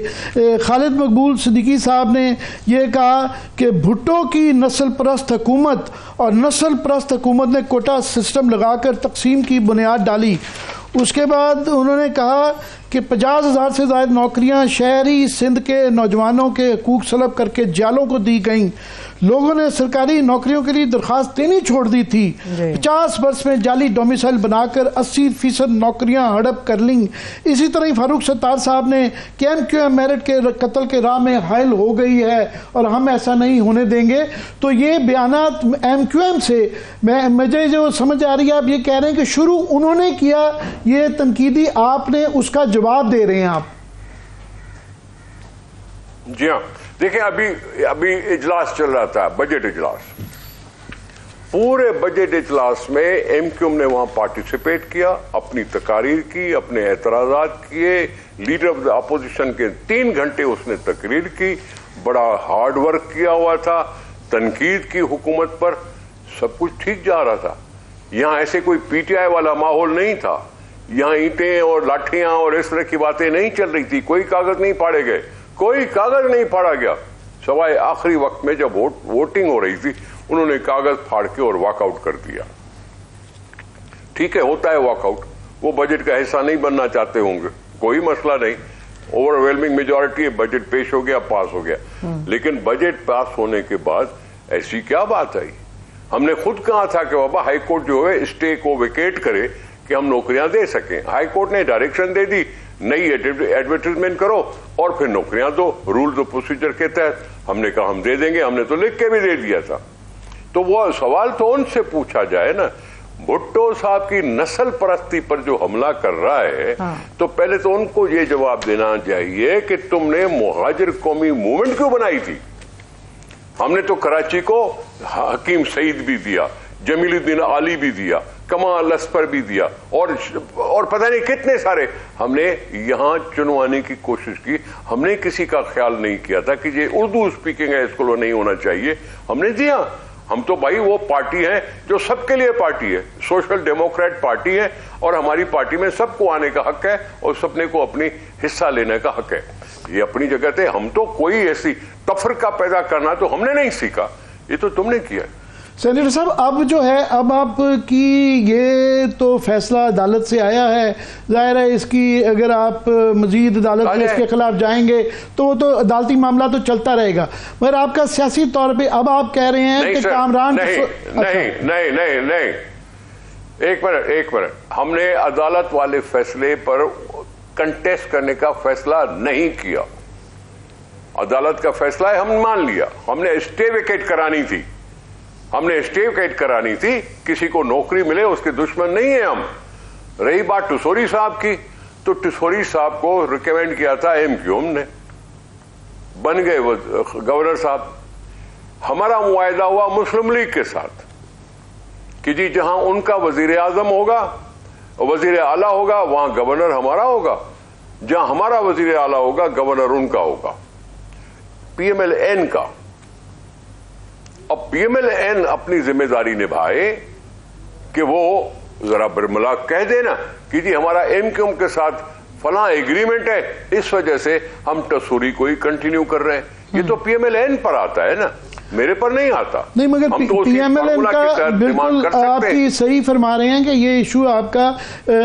خالد مقبول صدیقی صاحب نے یہ کہا کہ بھٹو کی نسل پرست حکومت اور نسل پرست حکومت نے کوٹا سسٹم لگا کر تقسیم کی بنیاد ڈالی۔ اس کے بعد انہوں نے کہا کہ 50,000 سے زائد نوکریاں شہری سندھ کے نوجوانوں کے حقوق سلب کر کے جالوں کو دی گئیں. لوگوں نے سرکاری نوکریوں کے لیے درخواست دینی چھوڑ دی تھی. 50 برس میں جعلی ڈومیسائل بنا کر 80% نوکریاں ہڑپ کر لیں. اسی طرح ہی فاروق ستار صاحب نے کہ MQM میرٹ کے قتل کے راہ میں حائل ہو گئی ہے اور ہم ایسا نہیں ہونے دیں گے. تو یہ بیانات MQM سے مجھے جو سمجھ آ رہی ہے، آپ یہ کہہ رہے ہیں کہ شروع انہوں نے کیا، یہ تنقیدی آپ نے اس کا جواب دے رہے ہیں آپ. جی ہاں، دیکھیں ابھی اجلاس چل رہا تھا، بجٹ اجلاس. پورے بجٹ اجلاس میں MQM نے وہاں پارٹیسپیٹ کیا، اپنی تقاریر کی، اپنے اعتراضات کیے. لیڈر آف دا اپوزیشن کے 3 گھنٹے اس نے تقریر کی، بڑا ہارڈ ورک کیا ہوا تھا، تنقید کی حکومت پر. سب کچھ ٹھیک جا رہا تھا. یہاں ایسے کوئی PTI والا ماحول نہیں تھا. یہاں اینٹیں اور لاٹھیاں اور اس طرح کی باتیں نہیں چل رہی تھی. کوئی کاغذ نہیں پھاڑے گئے، کوئی کاغذ نہیں پھاڑا گیا، سوائے آخری وقت میں جب ووٹنگ ہو رہی تھی انہوں نے کاغذ پھاڑ کے اور واک آؤٹ کر دیا. ٹھیک ہے، ہوتا ہے واک آؤٹ. وہ بجٹ کا حصہ نہیں بننا چاہتے ہوں گے، کوئی مسئلہ نہیں. اوور ویلمنگ میجورٹی بجٹ پیش ہو گیا، پاس ہو گیا. لیکن بجٹ پاس ہونے کے بعد ایسی کیا بات آئی؟ ہم نے خود کہا تھا کہ بابا ہائی کورٹ جو ہے اسٹے کو ویکیٹ کرے کہ ہم نوکریاں دے سکیں. ہائی کورٹ نے ڈائریکشن دے دی، نئی ایڈورٹائزمنٹ کرو اور پھر نوکریاں دو رولز اور پروسیجر کے تحت. ہم نے کہا ہم دے دیں گے، ہم نے تو لکھ کے بھی دے دیا تھا. تو وہ سوال تو ان سے پوچھا جائے نا. بھٹو صاحب کی نسل پرستی پر جو حملہ کر رہا ہے تو پہلے تو ان کو یہ جواب دینا چاہیے کہ تم نے مہاجر قومی موومنٹ کیوں بنائی تھی؟ ہم نے تو کراچی کو حکیم سعید بھی دیا، جمیل الدین علی بھی دیا، کمال اسپر بھی دیا، اور پتہ نہیں کتنے سارے ہم نے یہاں چنوانے کی کوشش کی. ہم نے کسی کا خیال نہیں کیا تھا کہ یہ اردو اسپیکنگ ہے، اس کو نہیں ہونا چاہیے. ہم نے دیا. ہم تو بھائی وہ پارٹی ہے جو سب کے لیے پارٹی ہے، سوشل ڈیموکریٹ پارٹی ہے، اور ہماری پارٹی میں سب کو آنے کا حق ہے اور سپنے کو اپنی حصہ لینے کا حق ہے. یہ اپنی جگہ تھے. ہم تو کوئی ایسی تفرقہ پیدا کرنا تو ہم نے نہیں سیکھا، یہ تو تم نے کیا. سینیٹر صاحب اب جو ہے اب آپ کی یہ تو فیصلہ عدالت سے آیا ہے، ظاہر ہے اس کی اگر آپ مزید عدالت میں اس کے خلاف جائیں گے تو وہ تو عدالتی معاملہ تو چلتا رہے گا، مگر آپ کا سیاسی طور پہ اب آپ کہہ رہے ہیں کہ کامران نہیں ایک منٹ ہم نے عدالت والے فیصلے پر کنٹیسٹ کرنے کا فیصلہ نہیں کیا. عدالت کا فیصلہ ہے، ہم مان لیا. ہم نے اسٹے ویکیٹ کرانی تھی. کسی کو نوکری ملے اس کے دشمن نہیں ہیں ہم. رہی بات ٹسوری صاحب کی، تو ٹسوری صاحب کو ریکمینڈ کیا تھا MQM نے، بن گئے وہ گورنر صاحب. ہمارا معاہدہ ہوا مسلم لیگ کے ساتھ کہ جی جہاں ان کا وزیر اعظم ہوگا، وزیر اعلیٰ ہوگا، وہاں گورنر ہمارا ہوگا. جہاں ہمارا وزیر اعلیٰ ہوگا گورنر ان کا ہوگا، PMLN کا. اب PMLN اپنی ذمہ داری نبھائے کہ وہ ذرا برملا کہہ دینا کہ جی ہمارا MQM کے ساتھ فلاں ایگریمنٹ ہے، اس وجہ سے ہم ٹسوری کو ہی کنٹینیو کر رہے ہیں. یہ تو PMLN پر آتا ہے نا، میرے پر نہیں آتا. نہیں مگر PMLN کا بالکل آپ کی صحیح فرما رہے ہیں کہ یہ ایشو آپ کا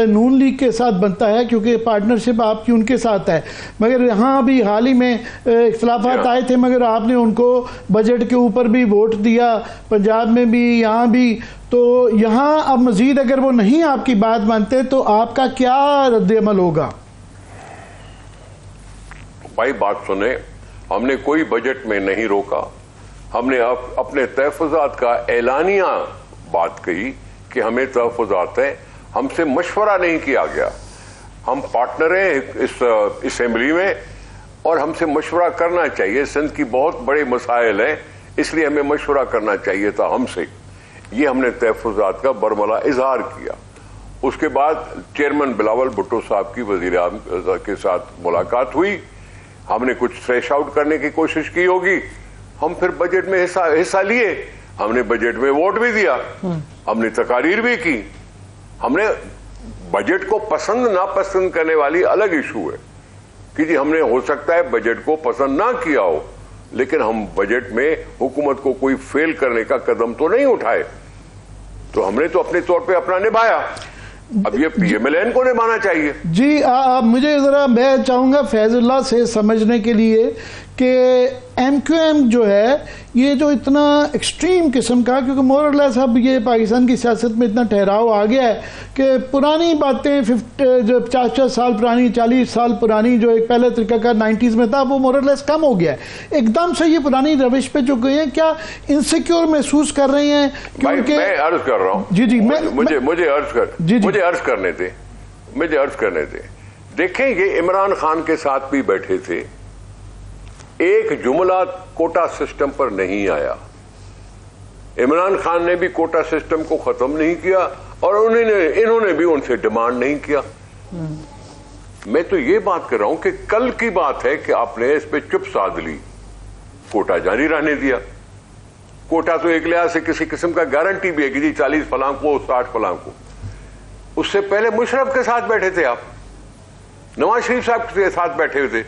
نون لیگ کے ساتھ بنتا ہے کیونکہ پارٹنرشپ آپ کی ان کے ساتھ ہے. مگر یہاں بھی حال ہی میں اختلافات آئے تھے، مگر آپ نے ان کو بجٹ کے اوپر بھی ووٹ دیا، پنجاب میں بھی یہاں بھی. تو یہاں اب مزید اگر وہ نہیں آپ کی بات مانتے تو آپ کا کیا رد عمل ہوگا؟ بھائی بات سنیں، ہم نے کوئی بجٹ میں نہیں روکا. ہم نے اپنے تحفظات کا اعلانیہ بات کہی کہ ہمیں تحفظات ہیں. ہم سے مشورہ نہیں کیا گیا. ہم پارٹنر ہیں اس اسمبلی میں اور ہم سے مشورہ کرنا چاہیے. سندھ کی بہت بڑے مسائل ہیں، اس لیے ہمیں مشورہ کرنا چاہیے تھا ہم سے. یہ ہم نے تحفظات کا برملا اظہار کیا. اس کے بعد چیئرمین بلاول بھٹو صاحب کی وزیر اعظم کے ساتھ ملاقات ہوئی. ہم نے کچھ تھریش آؤٹ کرنے کی کوشش کی ہوگی. ہم پھر بجٹ میں حصہ لیے. ہم نے بجٹ میں ووٹ بھی دیا، ہم نے تقاریر بھی کی. ہم نے بجٹ کو پسند ناپسند کرنے والی الگ ایشو ہے کہ جی ہم نے ہو سکتا ہے بجٹ کو پسند نہ کیا ہو، لیکن ہم بجٹ میں حکومت کو کوئی فیل کرنے کا قدم تو نہیں اٹھائے. تو ہم نے تو اپنے طور پہ اپنا نبھایا. اب یہ PMLN کو نبھانا چاہیے. جی مجھے ذرا میں چاہوں گا فیض اللہ سے سمجھنے کے لیے کہ MQM جو ہے یہ جو اتنا ایکسٹریم قسم کا، کیونکہ مور اور لیس اب یہ پاکستان کی سیاست میں اتنا ٹھہراؤ آ گیا ہے کہ پرانی باتیں 50 سال پرانی، 40 سال پرانی جو ایک پہلے طریقہ کار 90s میں تھا وہ مور اور لیس کم ہو گیا ہے. ایک دم سے یہ پرانی روش پہ جو گئے ہیں، کیا انسیکیور محسوس کر رہے ہیں؟ کیونکہ میں عرض کر رہا ہوں، جی مجھے عرض کرنے دیں. دیکھیں یہ عمران خان کے ساتھ بھی بیٹھے تھے، ایک جملہ کوٹا سسٹم پر نہیں آیا. عمران خان نے بھی کوٹا سسٹم کو ختم نہیں کیا اور انہوں نے بھی ان سے ڈیمانڈ نہیں کیا. میں تو یہ بات کر رہا ہوں کہ کل کی بات ہے کہ آپ نے اس پہ چپ سادھ لی، کوٹا جاری رہنے دیا. کوٹا تو ایک لحاظ سے کسی قسم کا گارنٹی بھی ہے کہ 40 فلاں کو 60 فلاں کو. اس سے پہلے مشرف کے ساتھ بیٹھے تھے آپ، نواز شریف صاحب کے ساتھ بیٹھے ہوئے تھے.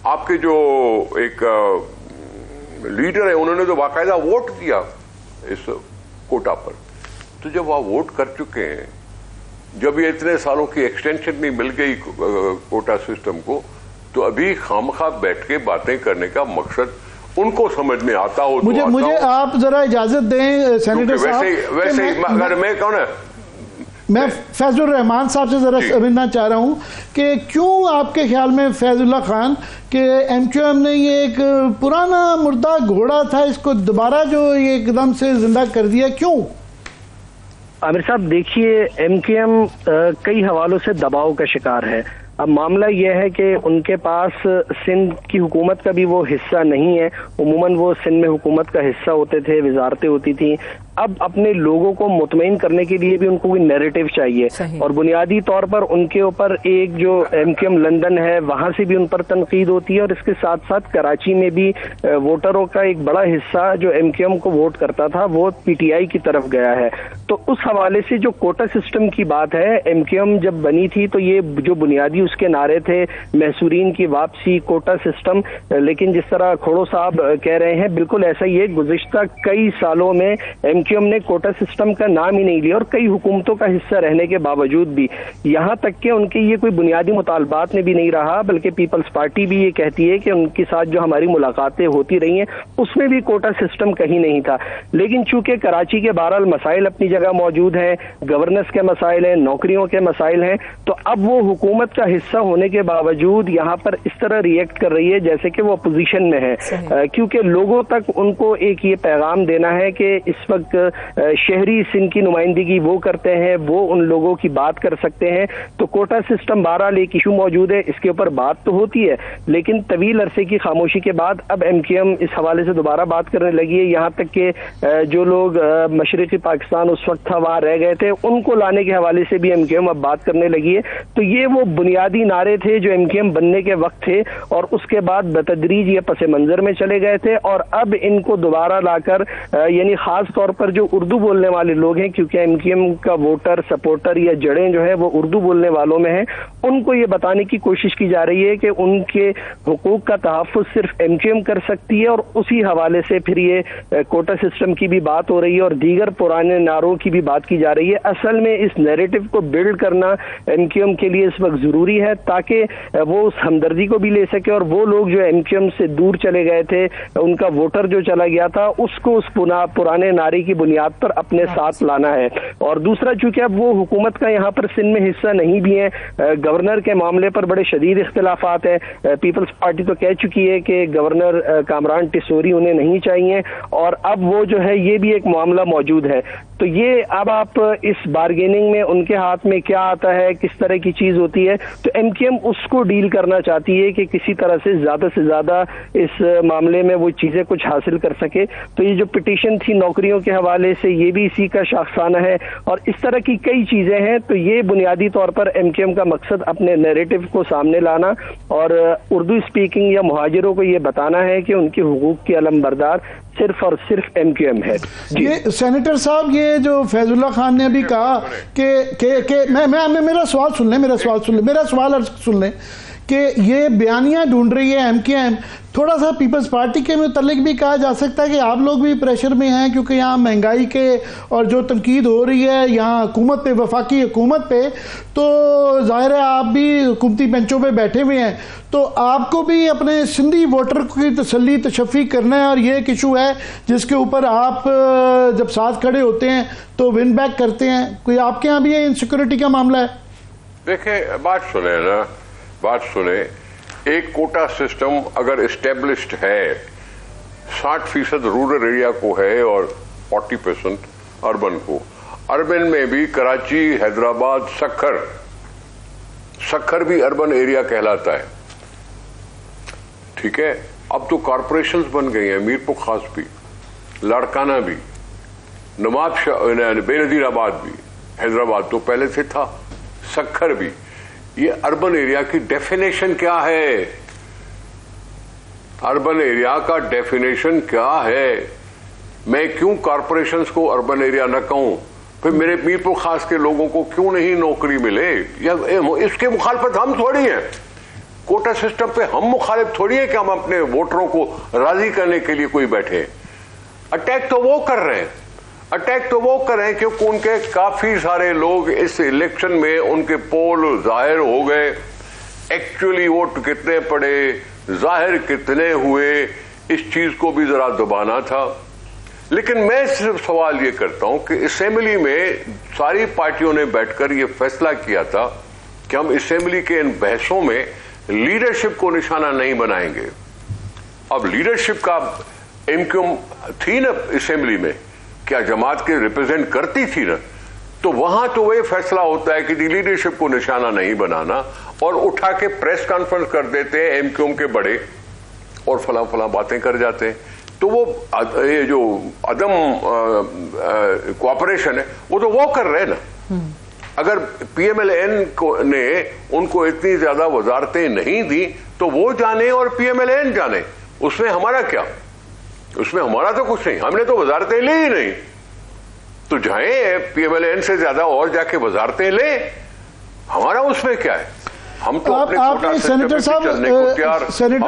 آپ کے جو ایک لیڈر ہیں انہوں نے تو باقاعدہ ووٹ دیا اس کوٹا پر. تو جب وہ ووٹ کر چکے ہیں، جب یہ اتنے سالوں کی ایکسٹینشن بھی مل گئی کوٹا سسٹم کو، تو ابھی خامخواہ بیٹھ کے باتیں کرنے کا مقصد ان کو سمجھ میں آتا ہو. مجھے آپ ذرا اجازت دیں سینیٹر صاحب، ویسے اگر میں کہوں نا، میں فیض الرحمان صاحب سے ذرا سمجھنا چاہ رہا ہوں کہ کیوں آپ کے خیال میں فیض اللہ خان کہ MQM نے یہ ایک پرانا مردہ گھوڑا تھا، اس کو دوبارہ جو یہ ایک دم سے زندہ کر دیا، کیوں؟ عامر صاحب دیکھیے، MQM کئی حوالوں سے دباؤ کا شکار ہے. اب معاملہ یہ ہے کہ ان کے پاس سندھ کی حکومت کا بھی وہ حصہ نہیں ہے. عموماً وہ سندھ میں حکومت کا حصہ ہوتے تھے، وزارتیں ہوتی تھیں. اب اپنے لوگوں کو مطمئن کرنے کے لیے بھی ان کو کوئی نیریٹو چاہیے، اور بنیادی طور پر ان کے اوپر ایک جو MQM لندن ہے وہاں سے بھی ان پر تنقید ہوتی ہے، اور اس کے ساتھ ساتھ کراچی میں بھی ووٹروں کا ایک بڑا حصہ جو MQM کو ووٹ کرتا تھا وہ PTI کی طرف گیا ہے. تو اس حوالے سے جو کوٹا سسٹم کی بات ہے، MQM جب بنی تھی تو یہ جو بنیادی اس کے نعرے تھے محصورین کی واپسی، کوٹا سسٹم. لیکن جس طرح کھوڑو صاحب کہہ رہے ہیں بالکل ایسا ہی ہے. گزشتہ کئی سالوں میں MQM نے کوٹا سسٹم کا نام ہی نہیں لیا، اور کئی حکومتوں کا حصہ رہنے کے باوجود بھی، یہاں تک کہ ان کے یہ کوئی بنیادی مطالبات میں بھی نہیں رہا، بلکہ پیپلز پارٹی بھی یہ کہتی ہے کہ ان کے ساتھ جو ہماری ملاقاتیں ہوتی رہی ہیں اس میں بھی کوٹا سسٹم کہیں نہیں تھا. لیکن چونکہ کراچی کے بہرحال مسائل اپنی جگہ موجود ہیں، گورننس کے مسائل ہیں، نوکریوں کے مسائل ہیں، تو اب وہ حکومت کا حصہ ہونے کے باوجود یہاں پر اس طرح ریئیکٹ کر رہی ہے جیسے کہ وہ اپوزیشن میں ہے. کیونکہ لوگوں تک ان کو ایک یہ پیغام دینا ہے کہ اس وقت شہری سندھ کی نمائندگی وہ کرتے ہیں، وہ ان لوگوں کی بات کر سکتے ہیں. تو کوٹا سسٹم بہرحال ایک ایشو موجود ہے، اس کے اوپر بات تو ہوتی ہے، لیکن طویل عرصے کی خاموشی کے بعد اب MQM اس حوالے سے دوبارہ بات کرنے لگی ہے. یہاں تک کہ جو لوگ مشرقی پاکستان اس وقت تھا وہاں رہ گئے تھے، ان کو لانے کے حوالے سے بھی MQM اب بات کرنے لگی ہے. تو یہ وہ بنیادی نعرے تھے جو MQM بننے کے وقت تھے، اور اس کے بعد بتدریج یہ پس منظر میں چلے گئے تھے، اور اب ان کو دوبارہ لا کر یعنی خاص طور پر جو اردو بولنے والے لوگ ہیں، کیونکہ MQM کا ووٹر سپورٹر یا جڑیں جو ہے وہ اردو بولنے والوں میں ہیں، ان کو یہ بتانے کی کوشش کی جا رہی ہے کہ ان کے حقوق کا تحفظ صرف MQM کر سکتی ہے. اور اسی حوالے سے پھر یہ کوٹا سسٹم کی بھی بات ہو رہی ہے اور دیگر پرانے نعروں کی بھی بات کی جا رہی ہے. اصل میں اس نیریٹو کو بلڈ کرنا MQM کے لیے اس وقت ضروری ہے تاکہ وہ اس ہمدردی کو بھی لے سکے، اور وہ لوگ جو MQM سے دور چلے گئے تھے، ان کا ووٹر جو چلا گیا تھا، اس کو اس پرانے نعرے کی بنیاد پر اپنے ساتھ لانا ہے. اور دوسرا، چونکہ اب وہ حکومت کا یہاں پر سندھ میں حصہ نہیں بھی ہے، گورنر کے معاملے پر بڑے شدید اختلافات ہیں. پیپلز پارٹی تو کہہ چکی ہے کہ گورنر کامران ٹیسوری انہیں نہیں چاہیے، اور اب وہ جو ہے یہ بھی ایک معاملہ موجود ہے. تو یہ اب آپ اس بارگیننگ میں ان کے ہاتھ میں کیا آتا ہے، کس طرح کی چیز ہوتی ہے، تو MQM اس کو ڈیل کرنا چاہتی ہے کہ کسی طرح سے زیادہ اس معاملے میں وہ چیزیں کچھ حاصل کر سکے. تو یہ جو پٹیشن تھی نوکریوں کے حوالے سے، یہ بھی اسی کا شاخسانہ ہے، اور اس طرح کی کئی چیزیں ہیں. تو یہ بنیادی طور پر MQM کا مقصد اپنے نیریٹو کو سامنے لانا اور اردو اسپیکنگ یا مہاجروں کو یہ بتانا ہے کہ ان کے حقوق کی علمبردار صرف اور صرف MQM ہے. یہ سینیٹر صاحب، یہ جو فیض اللہ خان نے ابھی کہا کہ میرا سوال سن لیں، میرا سوال سن لیں کہ یہ بیانیاں ڈھونڈ رہی ہے MQM. تھوڑا سا پیپلز پارٹی کے متعلق بھی کہا جا سکتا ہے کہ آپ لوگ بھی پریشر میں ہیں کیونکہ یہاں مہنگائی کے اور جو تنقید ہو رہی ہے یہاں حکومت پہ, وفاقی حکومت پہ, تو ظاہر ہے آپ بھی حکومتی بینچوں پہ بیٹھے ہوئے ہیں, تو آپ کو بھی اپنے سندھی ووٹر کی تسلی تشفی کرنا ہے, اور یہ ایک ایشو ہے جس کے اوپر آپ جب ساتھ کھڑے ہوتے ہیں تو ون بیک کرتے ہیں. کوئی آپ کے یہاں بھی انسیکیورٹی کا معاملہ ہے؟ دیکھیں بات سنیں نا, بات سنیں. ایک کوٹا سسٹم اگر اسٹیبلشڈ ہے, 60% رورل ایریا کو ہے اور 40% اربن کو. اربن میں بھی کراچی, حیدرآباد, سکھر بھی اربن ایریا کہلاتا ہے, ٹھیک ہے. اب تو کارپوریشنز بن گئی ہیں, میرپور خاص بھی, لاڑکانہ بھی, نواب شاہ, بے نظیر آباد بھی. حیدرآباد تو پہلے سے تھا, سکھر بھی. یہ اربن ایریا کی ڈیفینیشن کیا ہے؟ اربن ایریا کا ڈیفینیشن کیا ہے؟ میں کیوں کارپوریشنز کو اربن ایریا نہ کہوں؟ پھر میرے میرپور خاص کے لوگوں کو کیوں نہیں نوکری ملے؟ یا اس کے مخالفت ہم تھوڑی ہیں. کوٹا سسٹم پہ ہم مخالف تھوڑی ہیں کہ ہم اپنے ووٹروں کو راضی کرنے کے لیے کوئی بیٹھے. اٹیک تو وہ کر رہے ہیں, اٹیک تو وہ کریں کیونکہ ان کے کافی سارے لوگ اس الیکشن میں ان کے پول ظاہر ہو گئے, ایکچولی ووٹ کتنے پڑے, ظاہر کتنے ہوئے, اس چیز کو بھی ذرا دبانا تھا. لیکن میں صرف سوال یہ کرتا ہوں کہ اسمبلی میں ساری پارٹیوں نے بیٹھ کر یہ فیصلہ کیا تھا کہ ہم اسمبلی کے ان بحثوں میں لیڈرشپ کو نشانہ نہیں بنائیں گے. اب لیڈرشپ کا MQM تھی نا اسمبلی میں, کیا جماعت کے ریپرزینٹ کرتی تھی نا, تو وہاں تو وہ فیصلہ ہوتا ہے کہ لیڈرشپ کو نشانہ نہیں بنانا, اور اٹھا کے پریس کانفرنس کر دیتے ہیں MQM کے بڑے اور فلاں فلاں باتیں کر جاتے ہیں. تو وہ یہ جو عدم کوآپریشن ہے وہ تو وہ کر رہے نا. اگر PMLN نے ان کو اتنی زیادہ وزارتیں نہیں دی تو وہ جانے اور PMLN جانے, اس میں ہمارا کیا؟ اس میں ہمارا تو کچھ نہیں, ہم نے تو وزارتیں لی ہی نہیں. تو جائیں PMLN سے زیادہ اور جا کے وزارتیں لیں, ہمارا اس میں کیا ہے؟ ہم تو آپ نے سینیٹر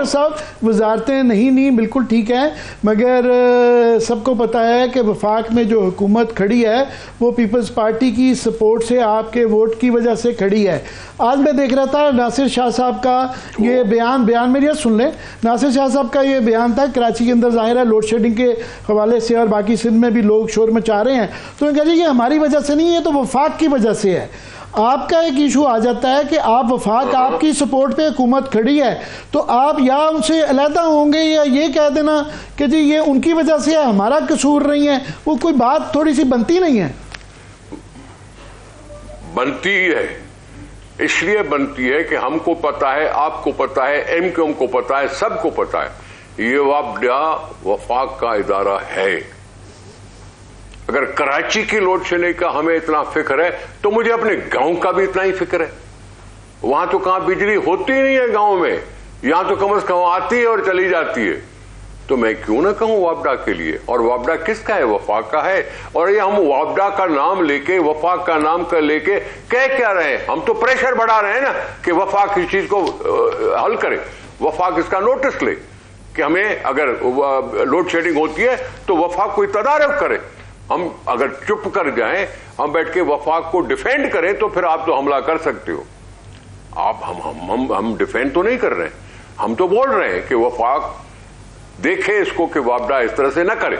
صاحب وزارتیں نہیں بالکل ٹھیک ہے, مگر سب کو پتا ہے کہ وفاق میں جو حکومت کھڑی ہے وہ پیپلز پارٹی کی سپورٹ سے, آپ کے ووٹ کی وجہ سے کھڑی ہے. آج میں دیکھ رہا تھا ناصر شاہ صاحب کا یہ بیان میری سن لیں. ناصر شاہ صاحب کا یہ بیان تھا, کراچی کے اندر ظاہر ہے لوڈ شیڈنگ کے حوالے سے اور باقی سندھ میں بھی لوگ شور مچا رہے ہیں, تو انہوں نے کہا جی یہ ہماری وجہ سے نہیں ہے, تو وفاق کی وجہ سے ہے. آپ کا ایک ایشو آ جاتا ہے کہ آپ وفاق, آپ کی سپورٹ پہ حکومت کھڑی ہے, تو آپ یا ان سے علیحدہ ہوں گے یا یہ کہہ دینا کہ جی یہ ان کی وجہ سے ہے, ہمارا قصور نہیں ہے. وہ کوئی بات تھوڑی سی بنتی نہیں ہے؟ بنتی ہے, اس لیے بنتی ہے کہ ہم کو پتا ہے, آپ کو پتا ہے, MQM کو پتا ہے, سب کو پتا ہے یہ وابڈا وفاق کا ادارہ ہے. اگر کراچی کی لوڈ شیڈنگ کا ہمیں اتنا فکر ہے تو مجھے اپنے گاؤں کا بھی اتنا ہی فکر ہے. وہاں تو کہاں بجلی ہوتی نہیں ہے گاؤں میں, یہاں تو کم از کم آتی ہے اور چلی جاتی ہے. تو میں کیوں نہ کہوں وابڈا کے لیے, اور وابڈا کس کا ہے؟ وفاق کا ہے. اور یہ ہم وابڈا کا نام لے کے, وفاق کا نام کر لے کے کہہ کیا رہے ہیں؟ ہم تو پریشر بڑھا رہے ہیں نا کہ وفاق اس چیز کو حل کرے, وفاق اس کا نوٹس لے کہ ہمیں اگر لوڈ شیڈنگ ہوتی ہے تو وفاق کوئی تدارک کرے. ہم اگر چپ کر جائیں, ہم بیٹھ کے وفاق کو ڈیفینڈ کریں تو پھر آپ تو حملہ کر سکتے ہو. آپ ہم ڈیفینڈ تو نہیں کر رہے ہیں, ہم تو بول رہے ہیں کہ وفاق دیکھے اس کو کہ وابڈا اس طرح سے نہ کرے.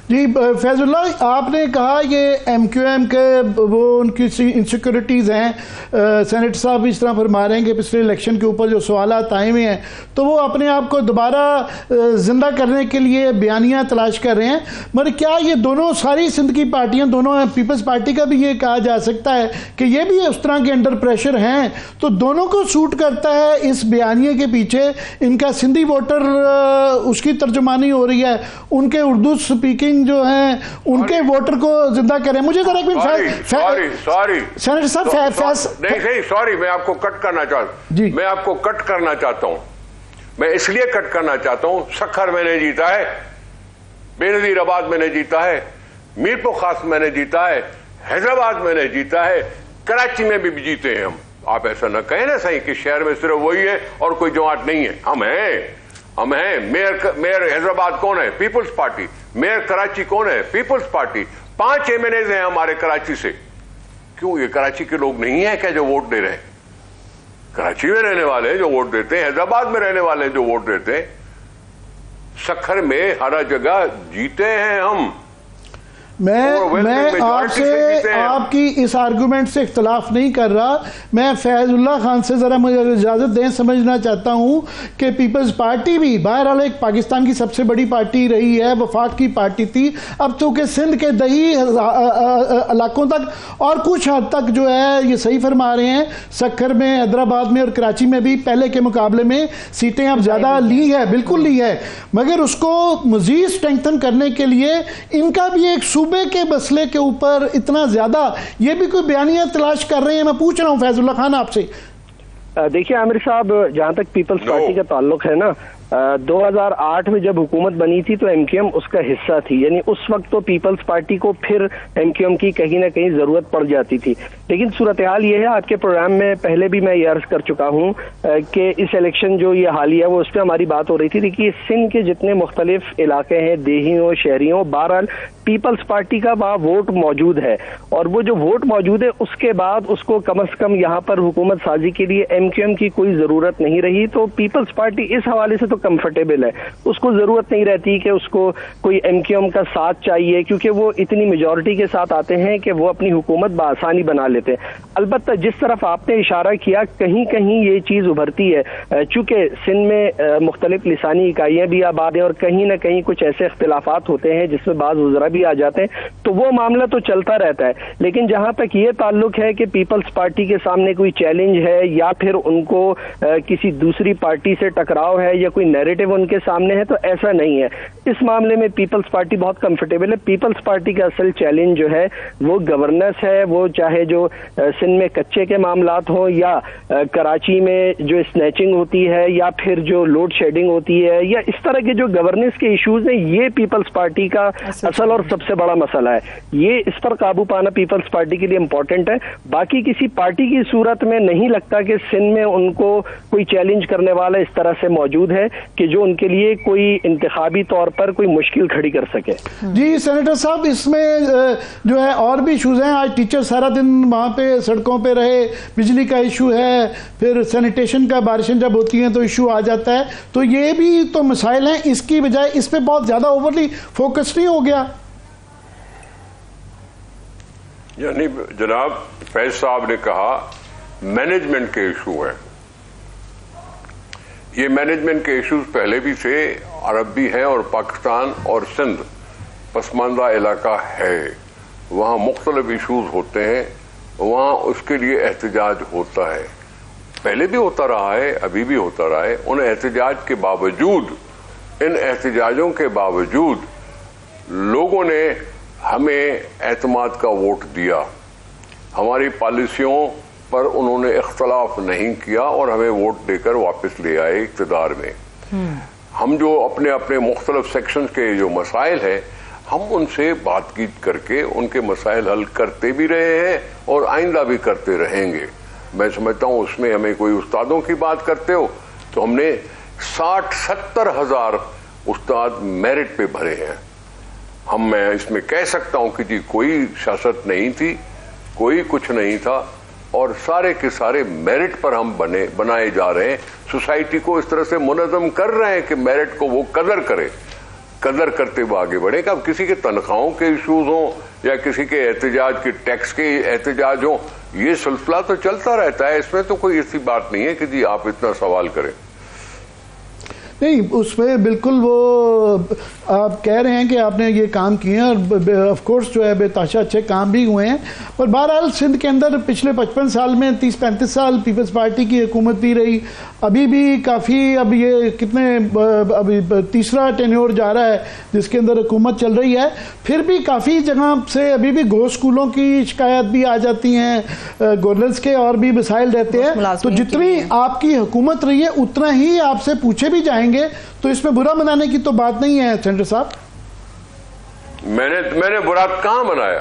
جی فیض اللہ, آپ نے کہا یہ MQM کے وہ ان کی انسیکیورٹیز ہیں, سینیٹر صاحب اس طرح فرما رہے ہیں کہ پچھلے الیکشن کے اوپر جو سوالات آئے ہوئے ہیں تو وہ اپنے آپ کو دوبارہ زندہ کرنے کے لیے بیانیاں تلاش کر رہے ہیں. مگر کیا یہ دونوں ساری سندھ کی پارٹیاں, دونوں پیپلز پارٹی کا بھی یہ کہا جا سکتا ہے کہ یہ بھی اس طرح کے انڈر پریشر ہیں, تو دونوں کو سوٹ کرتا ہے اس بیانیے کے پیچھے ان کا سندھی ووٹر اس کی ترجمانی ہو رہی ہے, ان کے اردو سپیکنگ جو ہیں ان کے ووٹر کو زندہ کریں. مجھے ذرا سوری میں آپ کو کٹ کرنا چاہتا ہوں, میں اس لیے کٹ کرنا چاہتا ہوں, سکھر میں نے جیتا ہے, بے نظیر آباد میں نے جیتا ہے, میرپور خاص میں نے جیتا ہے, حیدرآباد میں نے جیتا ہے, کراچی میں بھی جیتے ہیں ہم. آپ ایسا نہ کہیں نا صحیح کہ شہر میں صرف وہی ہے اور کوئی جماعت نہیں ہے. ہم ہیں. میئر حیدرآباد کون ہے؟ Peoples party. میئر کراچی کون ہے؟ Peoples party. 5 MNAs ہیں ہمارے کراچی سے. کیوں یہ کراچی کے لوگ نہیں ہیں کیا جو ووٹ دے رہے ہیں؟ کراچی میں رہنے والے ہیں جو ووٹ دیتے ہیں, حیدرآباد میں رہنے والے ہیں جو ووٹ دیتے ہیں, سکھر میں ہر جگہ جیتے ہیں ہم. میں آپ سے آپ کی اس آرگومنٹ سے اختلاف نہیں کر رہا. میں فیض اللہ خان سے ذرا مجھے اجازت دیں, سمجھنا چاہتا ہوں کہ پیپلز پارٹی بھی بہرحال ایک پاکستان کی سب سے بڑی پارٹی رہی ہے, وفاق کی پارٹی تھی. اب تو کہ سندھ کے دیہی علاقوں تک اور کچھ حد تک جو ہے یہ صحیح فرما رہے ہیں, سکھر میں, حیدرآباد میں اور کراچی میں بھی پہلے کے مقابلے میں سیٹیں اب زیادہ لی ہے, بالکل لی ہے. مگر اس کو مزید اسٹرینگتھن کرنے کے لیے ان کا بھی ایک صوبے کے مسئلے کے اوپر اتنا زیادہ یہ بھی کوئی بیانیہ تلاش کر رہے ہیں. میں پوچھ رہا ہوں فیض اللہ خان آپ سے. دیکھیے عامر صاحب, جہاں تک پیپلز پارٹی کا تعلق ہے نا, 2008 میں جب حکومت بنی تھی تو ایم کیو ایم اس کا حصہ تھی. یعنی اس وقت تو پیپلز پارٹی کو پھر ایم کیو ایم کی کہیں نہ کہیں ضرورت پڑ جاتی تھی. لیکن صورتحال یہ ہے, آپ کے پروگرام میں پہلے بھی میں یہ عرض کر چکا ہوں کہ اس الیکشن جو یہ حالیہ وہ اس پہ ہماری بات ہو رہی تھی کہ سندھ کے جتنے مختلف علاقے ہیں, دیہیوں شہریوں, بہرحال پیپلز پارٹی کا وہاں ووٹ موجود ہے. اور وہ جو ووٹ موجود ہے اس کے بعد اس کو کم از کم یہاں پر حکومت سازی کے لیے ایم کیو ایم کی کوئی ضرورت نہیں رہی. تو پیپلز پارٹی اس حوالے سے تو کمفرٹیبل ہے, اس کو ضرورت نہیں رہتی کہ اس کو کوئی ایم کیو ایم کا ساتھ چاہیے, کیونکہ وہ اتنی میجورٹی کے ساتھ آتے ہیں کہ وہ اپنی حکومت بآسانی بنا لیتے ہیں. البتہ جس طرف آپ نے اشارہ کیا, کہیں کہیں یہ چیز ابھرتی ہے, چونکہ سندھ میں مختلف لسانی اکائیاں بھی آباد ہیں اور کہیں نہ کہیں کچھ ایسے اختلافات ہوتے ہیں جس میں بعض وزراء بھی آ جاتے ہیں, تو وہ معاملہ تو چلتا رہتا ہے. لیکن جہاں تک یہ تعلق ہے کہ پیپلز پارٹی کے سامنے کوئی چیلنج ہے یا پھر ان کو کسی دوسری پارٹی سے ٹکراؤ ہے یا کوئی نیریٹو ان کے سامنے ہے, تو ایسا نہیں ہے. اس معاملے میں پیپلز پارٹی بہت کمفرٹیبل ہے. پیپلز پارٹی کا اصل چیلنج جو ہے وہ گورننس ہے. وہ چاہے جو سندھ میں کچے کے معاملات ہوں یا کراچی میں جو اسنیچنگ ہوتی ہے یا پھر جو لوڈ شیڈنگ ہوتی ہے یا اس طرح کے جو گورننس کے ایشوز ہیں, یہ پیپلز پارٹی کا اصل اور سب سے بڑا مسئلہ ہے. یہ اس پر قابو پانا پیپلز پارٹی کے لیے امپورٹنٹ ہے. باقی کسی پارٹی کی صورت میں نہیں لگتا کہ سندھ میں ان کو کوئی چیلنج کرنے والا اس طرح سے موجود ہے کہ جو ان کے لیے کوئی انتخابی طور پر کوئی مشکل کھڑی کر سکے. جی سینیٹر صاحب, اس میں جو ہے اور بھی ایشوز ہیں. آج ٹیچر سارا دن وہاں پہ سڑکوں پہ رہے, بجلی کا ایشو ہے, پھر سینیٹیشن کا بارشیں جب ہوتی ہیں تو ایشو آ جاتا ہے. تو یہ بھی تو مسائل ہیں, اس کی بجائے اس پہ بہت زیادہ اوورلی فوکس نہیں ہو گیا. یعنی جناب فیض صاحب نے کہا مینجمنٹ کے ایشو ہیں. یہ مینجمنٹ کے ایشوز پہلے بھی تھے, عرب بھی ہیں, اور پاکستان اور سندھ پسماندہ علاقہ ہے, وہاں مختلف ایشوز ہوتے ہیں, وہاں اس کے لیے احتجاج ہوتا ہے. پہلے بھی ہوتا رہا ہے, ابھی بھی ہوتا رہا ہے. ان احتجاج کے باوجود, ان احتجاجوں کے باوجود لوگوں نے ہمیں اعتماد کا ووٹ دیا. ہماری پالیسیوں پر انہوں نے اختلاف نہیں کیا اور ہمیں ووٹ دے کر واپس لے آئے اقتدار میں. ہم جو اپنے اپنے مختلف سیکشنز کے جو مسائل ہیں, ہم ان سے بات چیت کر کے ان کے مسائل حل کرتے بھی رہے ہیں اور آئندہ بھی کرتے رہیں گے. میں سمجھتا ہوں اس میں ہمیں کوئی استادوں کی بات کرتے ہو تو ہم نے 60-70 ہزار استاد میرٹ پہ بھرے ہیں. میں اس میں کہہ سکتا ہوں کہ جی کوئی سیاست نہیں تھی, کوئی کچھ نہیں تھا, اور سارے کے سارے میرٹ پر ہم بنائے جا رہے ہیں. سوسائٹی کو اس طرح سے منظم کر رہے ہیں کہ میرٹ کو وہ قدر کرے, قدر کرتے ہوئے آگے بڑھے. کہ اب کسی کے تنخواہوں کے ایشوز ہوں یا کسی کے احتجاج کے ٹیکس کے احتجاج ہوں, یہ سلسلہ تو چلتا رہتا ہے. اس میں تو کوئی ایسی بات نہیں ہے کہ جی آپ اتنا سوال کریں. نہیں, اس میں بالکل وہ آپ کہہ رہے ہیں کہ آپ نے یہ کام کیے ہیں اور آف کورس جو ہے بے تحاشا اچھے کام بھی ہوئے ہیں. اور بہرحال سندھ کے اندر پچھلے 55 سال میں 30-35 سال پیپلز پارٹی کی حکومت بھی رہی. ابھی بھی کافی, اب یہ کتنے, ابھی تیسرا ٹینیور جا رہا ہے جس کے اندر حکومت چل رہی ہے. پھر بھی کافی جگہ سے ابھی بھی گو اسکولوں کی شکایات بھی آ جاتی ہیں, گورننس کے اور بھی مسائل رہتے ہیں. تو جتنی آپ کی حکومت رہی ہے اتنا ہی آپ سے پوچھے بھی جائیں گے, تو اس میں برا منانے کی تو بات نہیں ہے سینیٹر صاحب. میں نے برا کہاں منایا؟